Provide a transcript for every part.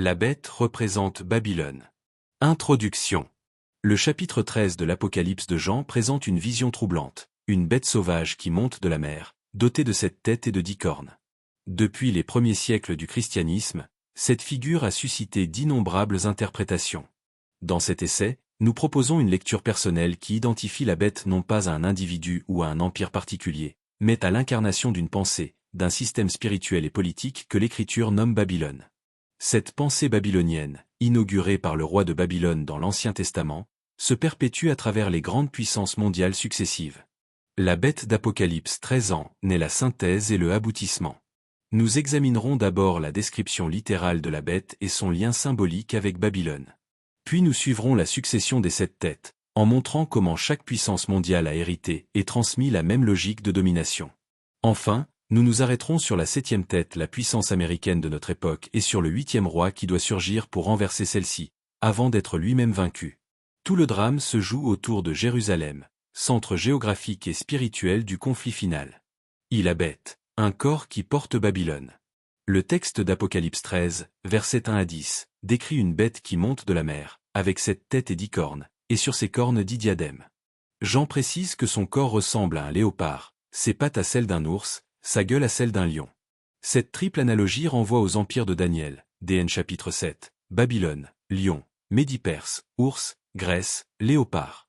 La bête représente Babylone. Introduction. Le chapitre 13 de l'Apocalypse de Jean présente une vision troublante, une bête sauvage qui monte de la mer, dotée de 7 têtes et de 10 cornes. Depuis les premiers siècles du christianisme, cette figure a suscité d'innombrables interprétations. Dans cet essai, nous proposons une lecture personnelle qui identifie la bête non pas à un individu ou à un empire particulier, mais à l'incarnation d'une pensée, d'un système spirituel et politique que l'Écriture nomme Babylone. Cette pensée babylonienne, inaugurée par le roi de Babylone dans l'Ancien Testament, se perpétue à travers les grandes puissances mondiales successives. La bête d'Apocalypse 13 ans n'est la synthèse et le aboutissement. Nous examinerons d'abord la description littérale de la bête et son lien symbolique avec Babylone. Puis nous suivrons la succession des 7 têtes, en montrant comment chaque puissance mondiale a hérité et transmis la même logique de domination. Enfin, nous nous arrêterons sur la 7e tête, la puissance américaine de notre époque, et sur le 8e roi qui doit surgir pour renverser celle-ci, avant d'être lui-même vaincu. Tout le drame se joue autour de Jérusalem, centre géographique et spirituel du conflit final. La bête, un corps qui porte Babylone. Le texte d'Apocalypse 13, versets 1 à 10, décrit une bête qui monte de la mer, avec 7 têtes et 10 cornes, et sur ses cornes 10 diadèmes. Jean précise que son corps ressemble à un léopard, ses pattes à celles d'un ours, sa gueule à celle d'un lion. Cette triple analogie renvoie aux empires de Daniel, DN chapitre 7, Babylone, lion, Médie-Perse, ours, Grèce, léopard.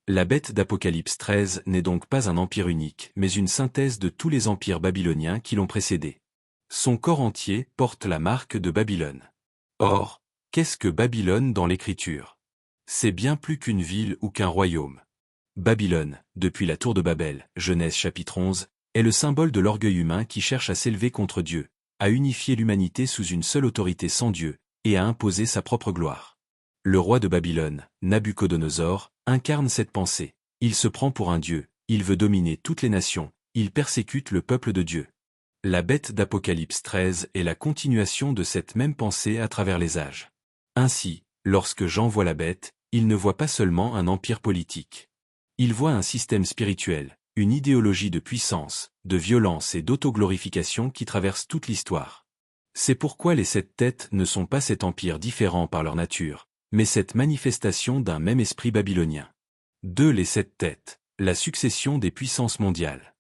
La bête d'Apocalypse 13 n'est donc pas un empire unique, mais une synthèse de tous les empires babyloniens qui l'ont précédé. Son corps entier porte la marque de Babylone. Or, qu'est-ce que Babylone dans l'Écriture? C'est bien plus qu'une ville ou qu'un royaume. Babylone, depuis la tour de Babel, Genèse chapitre 11, est le symbole de l'orgueil humain qui cherche à s'élever contre Dieu, à unifier l'humanité sous une seule autorité sans Dieu, et à imposer sa propre gloire. Le roi de Babylone, Nabuchodonosor, incarne cette pensée. Il se prend pour un dieu, il veut dominer toutes les nations, il persécute le peuple de Dieu. La bête d'Apocalypse 13 est la continuation de cette même pensée à travers les âges. Ainsi, lorsque Jean voit la bête, il ne voit pas seulement un empire politique. Il voit un système spirituel, une idéologie de puissance, de violence et d'autoglorification qui traverse toute l'histoire. C'est pourquoi les 7 têtes ne sont pas 7 empires différents par leur nature, mais cette manifestation d'un même esprit babylonien. Les 7 têtes, la succession des puissances mondiales.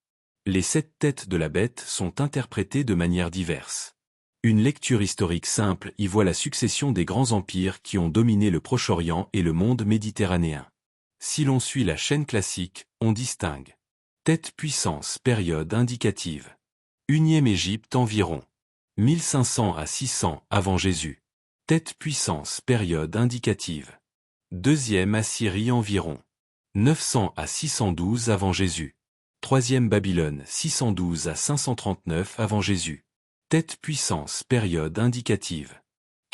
Les 7 têtes de la bête sont interprétées de manière diverse. Une lecture historique simple y voit la succession des grands empires qui ont dominé le Proche-Orient et le monde méditerranéen. Si l'on suit la chaîne classique, on distingue tête puissance période indicative. 1e Égypte environ 1500 à 600 avant Jésus. Tête puissance période indicative. 2e Assyrie environ 900 à 612 avant Jésus. 3e Babylone 612 à 539 avant Jésus. Tête puissance période indicative.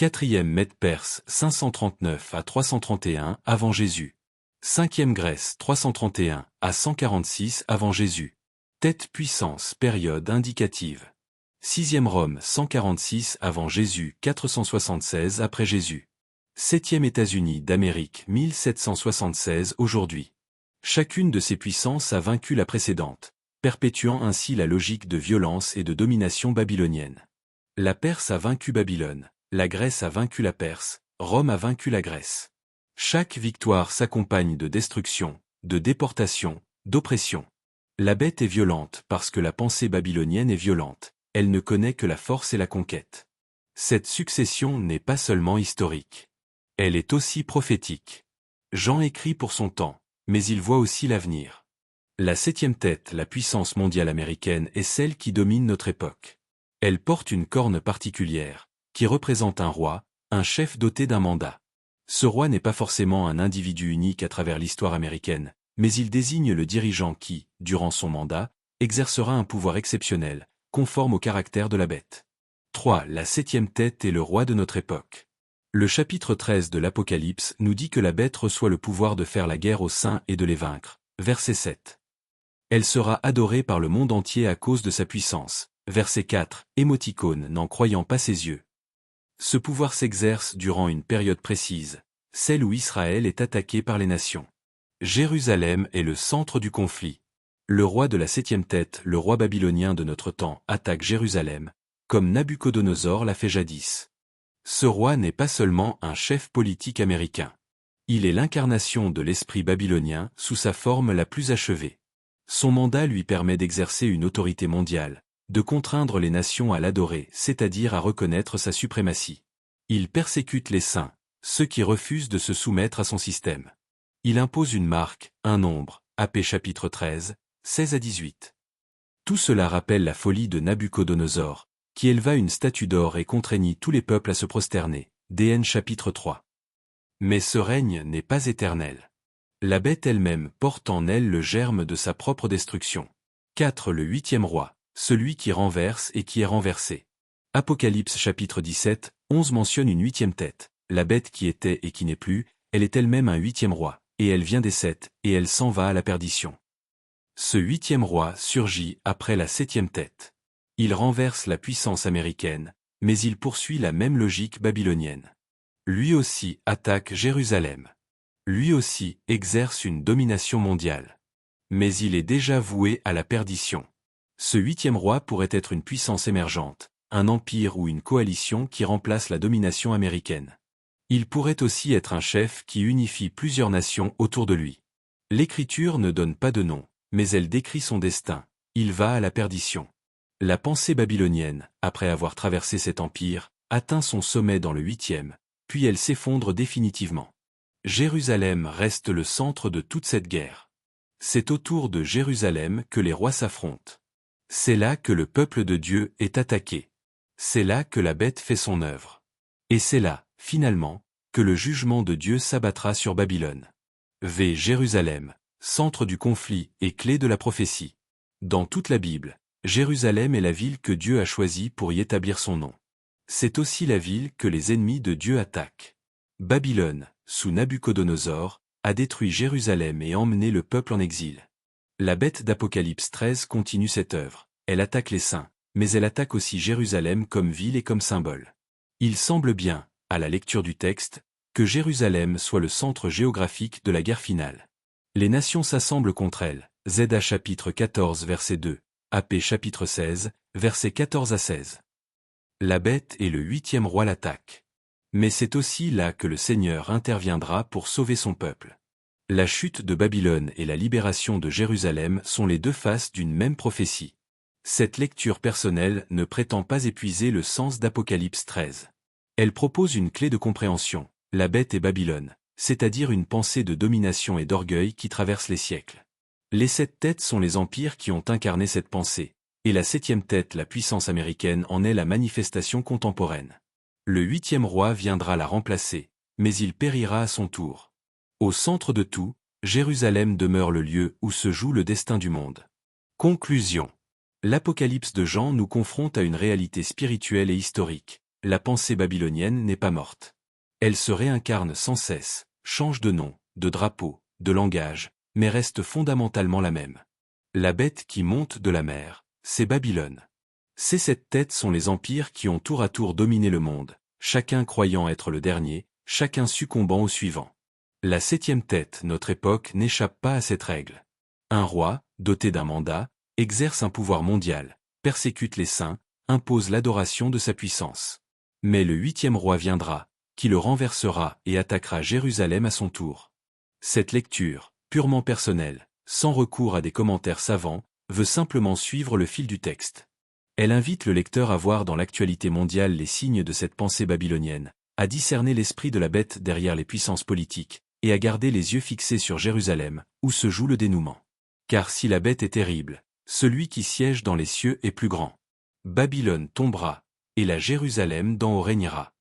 4e Mède-Perse 539 à 331 avant Jésus. 5e Grèce 331 à 146 avant Jésus. Tête puissance période indicative. 6e Rome 146 avant Jésus 476 après Jésus. 7e États-Unis d'Amérique 1776 aujourd'hui. Chacune de ces puissances a vaincu la précédente, perpétuant ainsi la logique de violence et de domination babylonienne. La Perse a vaincu Babylone, la Grèce a vaincu la Perse, Rome a vaincu la Grèce. Chaque victoire s'accompagne de destruction, de déportation, d'oppression. La bête est violente parce que la pensée babylonienne est violente, elle ne connaît que la force et la conquête. Cette succession n'est pas seulement historique. Elle est aussi prophétique. Jean écrit pour son temps, mais il voit aussi l'avenir. La 7e tête, la puissance mondiale américaine, est celle qui domine notre époque. Elle porte une corne particulière, qui représente un roi, un chef doté d'un mandat. Ce roi n'est pas forcément un individu unique à travers l'histoire américaine, mais il désigne le dirigeant qui, durant son mandat, exercera un pouvoir exceptionnel, conforme au caractère de la bête. La 7e tête est le roi de notre époque. Le chapitre 13 de l'Apocalypse nous dit que la bête reçoit le pouvoir de faire la guerre aux saints et de les vaincre. Verset 7. Elle sera adorée par le monde entier à cause de sa puissance. Verset 4. Émoticône n'en croyant pas ses yeux. Ce pouvoir s'exerce durant une période précise, celle où Israël est attaqué par les nations. Jérusalem est le centre du conflit. Le roi de la 7e tête, le roi babylonien de notre temps, attaque Jérusalem, comme Nabuchodonosor l'a fait jadis. Ce roi n'est pas seulement un chef politique américain. Il est l'incarnation de l'esprit babylonien sous sa forme la plus achevée. Son mandat lui permet d'exercer une autorité mondiale, de contraindre les nations à l'adorer, c'est-à-dire à reconnaître sa suprématie. Il persécute les saints, ceux qui refusent de se soumettre à son système. Il impose une marque, un nombre, AP chapitre 13, 16 à 18. Tout cela rappelle la folie de Nabuchodonosor, qui éleva une statue d'or et contraignit tous les peuples à se prosterner, DN chapitre 3. Mais ce règne n'est pas éternel. La bête elle-même porte en elle le germe de sa propre destruction. 4. Le huitième roi, celui qui renverse et qui est renversé. Apocalypse chapitre 17, 11 mentionne une huitième tête, la bête qui était et qui n'est plus, elle est elle-même un huitième roi, et elle vient des sept, et elle s'en va à la perdition. Ce huitième roi surgit après la septième tête. Il renverse la puissance américaine, mais il poursuit la même logique babylonienne. Lui aussi attaque Jérusalem. Lui aussi exerce une domination mondiale. Mais il est déjà voué à la perdition. Ce huitième roi pourrait être une puissance émergente, un empire ou une coalition qui remplace la domination américaine. Il pourrait aussi être un chef qui unifie plusieurs nations autour de lui. L'Écriture ne donne pas de nom, mais elle décrit son destin. Il va à la perdition. La pensée babylonienne, après avoir traversé cet empire, atteint son sommet dans le huitième, puis elle s'effondre définitivement. Jérusalem reste le centre de toute cette guerre. C'est autour de Jérusalem que les rois s'affrontent. C'est là que le peuple de Dieu est attaqué. C'est là que la bête fait son œuvre. Et c'est là, finalement, que le jugement de Dieu s'abattra sur Babylone. V. Jérusalem, centre du conflit et clé de la prophétie. Dans toute la Bible, Jérusalem est la ville que Dieu a choisie pour y établir son nom. C'est aussi la ville que les ennemis de Dieu attaquent. Babylone, sous Nabuchodonosor, a détruit Jérusalem et emmené le peuple en exil. La bête d'Apocalypse 13 continue cette œuvre. Elle attaque les saints, mais elle attaque aussi Jérusalem comme ville et comme symbole. Il semble bien, à la lecture du texte, que Jérusalem soit le centre géographique de la guerre finale. Les nations s'assemblent contre elle, ZA chapitre 14 verset 2, AP chapitre 16, versets 14 à 16. La bête et le huitième roi l'attaquent. Mais c'est aussi là que le Seigneur interviendra pour sauver son peuple. La chute de Babylone et la libération de Jérusalem sont les deux faces d'une même prophétie. Cette lecture personnelle ne prétend pas épuiser le sens d'Apocalypse 13. Elle propose une clé de compréhension, la bête et Babylone, c'est-à-dire une pensée de domination et d'orgueil qui traverse les siècles. Les sept têtes sont les empires qui ont incarné cette pensée, et la septième tête, la puissance américaine, en est la manifestation contemporaine. Le huitième roi viendra la remplacer, mais il périra à son tour. Au centre de tout, Jérusalem demeure le lieu où se joue le destin du monde. Conclusion. L'Apocalypse de Jean nous confronte à une réalité spirituelle et historique. La pensée babylonienne n'est pas morte. Elle se réincarne sans cesse, change de nom, de drapeau, de langage, mais reste fondamentalement la même. La bête qui monte de la mer, c'est Babylone. Ces sept têtes sont les empires qui ont tour à tour dominé le monde, chacun croyant être le dernier, chacun succombant au suivant. La septième tête, notre époque, n'échappe pas à cette règle. Un roi, doté d'un mandat, exerce un pouvoir mondial, persécute les saints, impose l'adoration de sa puissance. Mais le huitième roi viendra, qui le renversera et attaquera Jérusalem à son tour. Cette lecture, purement personnelle, sans recours à des commentaires savants, veut simplement suivre le fil du texte. Elle invite le lecteur à voir dans l'actualité mondiale les signes de cette pensée babylonienne, à discerner l'esprit de la bête derrière les puissances politiques, et à garder les yeux fixés sur Jérusalem, où se joue le dénouement. Car si la bête est terrible, celui qui siège dans les cieux est plus grand. Babylone tombera, et la Jérusalem d'en haut régnera.